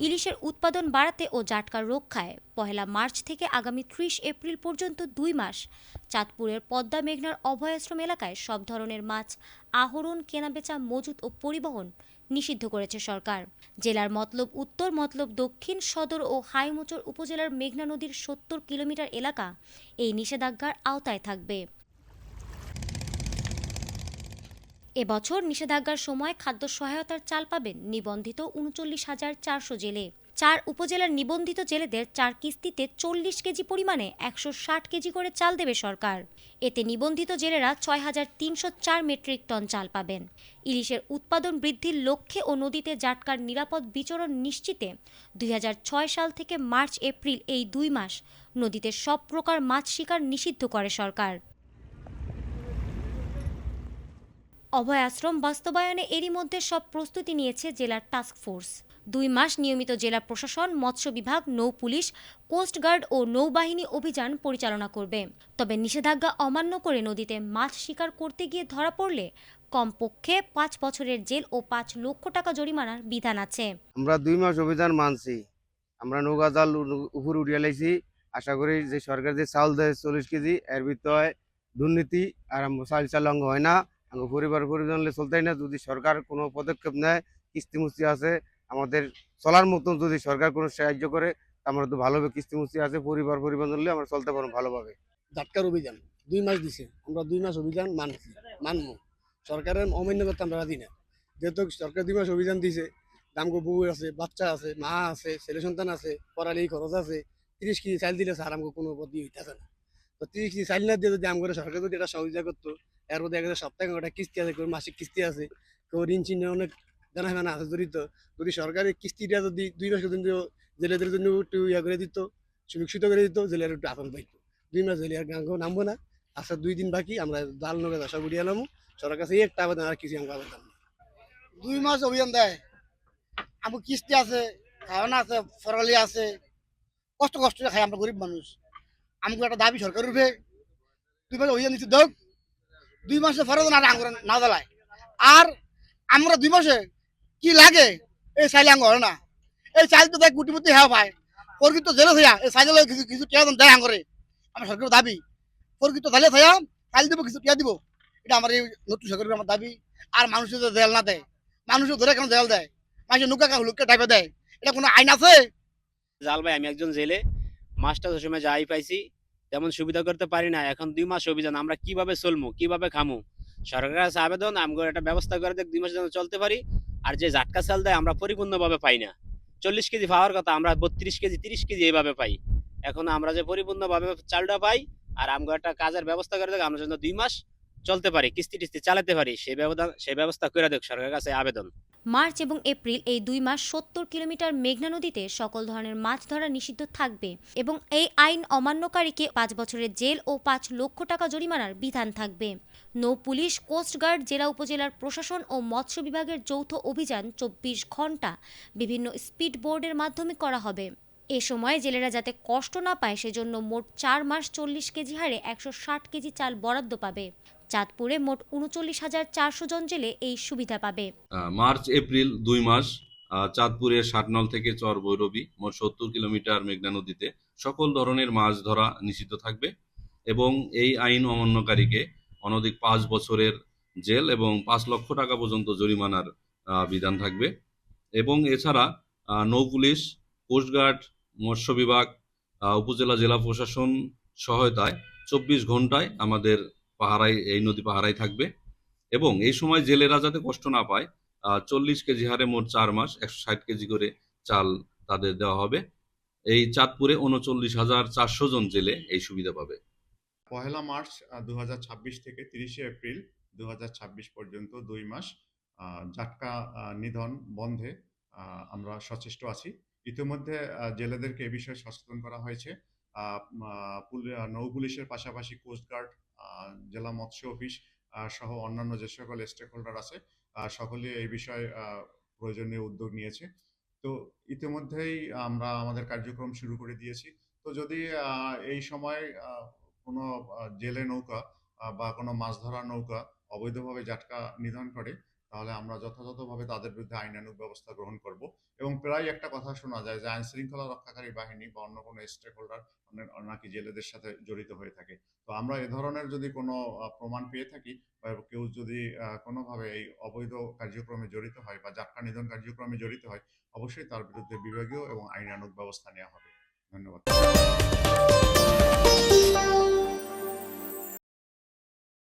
ইলিশের উৎপাদন বাড়াতে ও জাটকা রক্ষায় ১লা মার্চ থেকে আগামী ৩০ এপ্রিল পর্যন্ত ২ মাস চাঁদপুরের পদ্মা মেঘনার অভয়াশ্রম এলাকায় সব ধরনের মাছ আহরণ, কেনাবেচা, মজুত ও পরিবহন নিষিদ্ধ করেছে সরকার। জেলার মতলব উত্তর, মতলব দক্ষিণ, সদর ও হাইমচর উপজেলার মেঘনা নদীর ৭০ কিলোমিটার এলাকা এই নিষেধাজ্ঞার আওতায় থাকবে। এবছর নিষেধাজ্ঞার সময় খাদ্য সহায়তার চাল পাবেন নিবন্ধিত ৩৯,৪০০ জেলে। ৪ উপজেলার নিবন্ধিত জেলেদের ৪ কিস্তিতে ৪০ কেজি পরিমাণে ১৬০ কেজি করে চাল দেবে সরকার। এতে নিবন্ধিত জেলেরা ৬,৩০৪ মেট্রিক টন চাল পাবেন। ইলিশের উৎপাদন বৃদ্ধির লক্ষ্যে ও নদীতে জাটকার নিরাপদ বিচরণ নিশ্চিতে ২০০৬ সাল থেকে মার্চ এপ্রিল এই ২ মাস নদীতে সব প্রকার মাছ শিকার নিষিদ্ধ করে সরকার। অভয়াশ্রম বাস্তবায়নে এরই মধ্যে সব প্রস্তুতি নিয়েছে জেলার টাস্কফোর্স। ২ মাস নিয়মিত জেলা প্রশাসন, মৎস্য বিভাগ, নৌ পুলিশ, কোস্টগার্ড ও নৌবাহিনী অভিযান পরিচালনা করবে। তবে নিষেধাজ্ঞা অমান্য করে নদীতে মাছ শিকার করতে গিয়ে ধরা পড়লে কমপক্ষে ৫ বছরের জেল ও ৫ লক্ষ টাকা জরিমানার বিধান আছে। আমরা ২ মাস অভিযান মানছি। আমরা নৌকা জাল উপর উঠিয়ে লাইছি। আশা করি যে সরকার যে চাউল দেয় ৪০ কেজি, এর ভিতরে দুর্নীতি আর চালাঙ্গ হয় না। আমার পরিবার পরিজন চলতেই না। যদি সরকার কোনো পদক্ষেপ নেয়, কিস্তি মুস্তি আছে, আমাদের চলার মতন যদি সরকার কোনো সাহায্য করে, আমরা তো ভালো হবে। কিস্তি মুস্তি আছে, পরিবার পরিজন হলে আমরা চলতে পারবো ভালোভাবে। জাটকার অভিযান ২ মাস দিছে, আমরা ২ মাস অভিযান মানবো। সরকারের অমান্য করতে আমরা রাজি না। যেহেতু সরকার ২ মাস অভিযান দিছে, আমগো বউ আছে, বাচ্চা আছে, মা আছে, ছেলে সন্তান আছে, পড়ালেখি খরচ আছে। ৩০ কেজি চাল দিলে স্যার আমগো কোনো উপর দিয়ে হইতেছে না। তো ৩০ কেজি চাল না দিয়ে যদি আমগো সরকার যদি এটা সহযোগিতা করতো, এর মধ্যে একটা সপ্তাহে একটা কিস্তি আছে, কেউ মাসিক কিস্তি আছে, কেউ ঋণ চিহ্নে অনেক জানা হয় না আছে জড়িত। যদি সরকারের কিস্তিটা যদি ২ মাস পর্যন্ত জেলেদের জন্য একটু ইয়া করে দিত, সুরক্ষিত করে দিত, জেলের একটু আতঙ্ক পাইতো। ২ মাস জেলে আর গাঙ্গো নামবো না। আচ্ছা ২ দিন বাকি আমরা জাল নৌকা দশা উড়িয়ে নামো। সরকার কাছে একটা আবেদন, আর কিছু আমাকে আবেদন না। ২ মাস অভিযান দেয়, আমার কিস্তি আছে, খাওয়ানা আছে, ফরালি আছে, কষ্ট খাই আমরা গরিব মানুষ। আমাকে একটা দাবি সরকারের উপরে ২ মাস অভিযান দিতে দেখ। ২ মাসে ফরজ না না জ্বালায়। আর আমরা ২ মাসে কি লাগে এই চাইলে আঙ্গ হয় না। এই চাইল তো দেখ গুটি মুটি হ্যাঁ পায়। প্রকৃত জেলে থাকা এই চাইলে কিছু কিছু টিয়া দেয় আঙ্গরে। আমার সরকারের দাবি প্রকৃত জেলে থাকা চাইল দিব, কিছু টিয়া দিব। এটা আমার এই নতুন সরকারের আমার দাবি। আর মানুষের যদি জেল না দেয়, মানুষের ধরে কেন জেল দেয়, মানুষের নুকা হুলুকে টাইপে দেয়, এটা কোনো আইন আছে? জাল ভাই, আমি একজন জেলে। মাছটা সময় যাই পাইছি তেমন সুবিধা করতে পারি না। এখন ২ মাস অভিযান, আমরা কিভাবে চলবো, কিভাবে খামু? সরকারের কাছে আবেদন আমগো একটা ব্যবস্থা করে দেখ, ২ মাস যেন চলতে পারি। আর যে জাটকা চাল দেয় আমরা পরিপূর্ণভাবে পাই না। ৪০ কেজি পাওয়ার কথা, আমরা ৩২ কেজি ৩০ কেজি এইভাবে পাই। এখন আমরা যে পরিপূর্ণভাবে চালটা পাই, আর আমগো একটা কাজের ব্যবস্থা করে দেখ, আমরা যেন ২ মাস চলতে পারি, কিস্তি টিস্তি চালাতে পারি, সেই ব্যবস্থা করে দেখ, সরকারের কাছে আবেদন। মার্চ এবং এপ্রিল এই ২ মাস ৭০ কিলোমিটার মেঘনা নদীতে সকল ধরনের মাছ ধরা নিষিদ্ধ থাকবে এবং এই আইন অমান্যকারীকে ৫ বছরের জেল ও ৫ লক্ষ টাকা জরিমানার বিধান থাকবে। নৌ পুলিশ, কোস্টগার্ড, জেলা উপজেলার প্রশাসন ও মৎস্য বিভাগের যৌথ অভিযান ২৪ ঘন্টা বিভিন্ন স্পিড বোর্ডের মাধ্যমে করা হবে। এ সময় জেলেরা যাতে কষ্ট না পায় সেজন্য মোট ৪ মাস ৪০ কেজি হারে ১৬০ কেজি চাল বরাদ্দ পাবে। চাঁদপুরে মোট ৩৯,৪০০ জন জেলে এই সুবিধা পাবে। মার্চ এপ্রিল ২ মাস চাঁদপুরের ষাটনল থেকে চর ভৈরবী মোট ৭০ কিলোমিটার মেঘনা নদীতে সকল ধরনের মাছ ধরা নিষিদ্ধ থাকবে এবং এই আইন অমান্যকারীকে অনধিক ৫ বছরের জেল এবং ৫ লক্ষ টাকা পর্যন্ত জরিমানার বিধান থাকবে। এবং এছাড়া নৌ পুলিশ, কোস্টগার্ড, মৎস্য বিভাগ, উপজেলা জেলা প্রশাসন সহায়তায় ২৪ ঘন্টায় আমাদের পাহারায়, এই নদী পাহারায় থাকবে এবং এই সময় জেলেরা যাতে কষ্ট না পায় ৪০ কেজি হারে মোট ৪ মাস ১৬০ কেজি করে চাল তাদের দেওয়া হবে। এই চাঁদপুরে ৩৯,৪০০ জন জেলে এই সুবিধা পাবে। ১লা মার্চ ২০২৬ থেকে ৩০শে এপ্রিল ২০২৬ পর্যন্ত ২ মাস জাটকা নিধন বন্ধে আমরা সচেষ্ট আছি। ইতিমধ্যে জেলেদেরকে এ বিষয়ে সচেতন করা হয়েছে। নৌ পুলিশের পাশাপাশি কোস্টগার্ড, জেলা মৎস্য অফিস সহ অন্যান্য যে সকল স্টেক হোল্ডার আছে সকলে এই বিষয়ে প্রয়োজনীয় উদ্যোগ নিয়েছে। তো ইতিমধ্যেই আমরা আমাদের কার্যক্রম শুরু করে দিয়েছি। তো যদি এই সময় কোনো জেলে নৌকা বা কোনো মাছ ধরার নৌকা অবৈধভাবে জাটকা নিধন করে, তাহলে আমরা যথাযথভাবে তাদের বিরুদ্ধে আইনানুগ ব্যবস্থা গ্রহণ করব। এবং প্রায় একটা কথা শোনা যায় যে আইন শৃঙ্খলা রক্ষাকারী বাহিনী বা অন্য কোনো স্টেক হোল্ডার নাকি জেলেদের সাথে জড়িত হয়ে থাকে। তো আমরা এ ধরনের যদি কোনো প্রমাণ পেয়ে থাকি বা কেউ যদি কোনোভাবে এই অবৈধ কার্যক্রমে জড়িত হয় বা জাটকা নিধন কার্যক্রমে জড়িত হয়, অবশ্যই তার বিরুদ্ধে বিভাগীয় এবং আইনানুগ ব্যবস্থা নেওয়া হবে। ধন্যবাদ।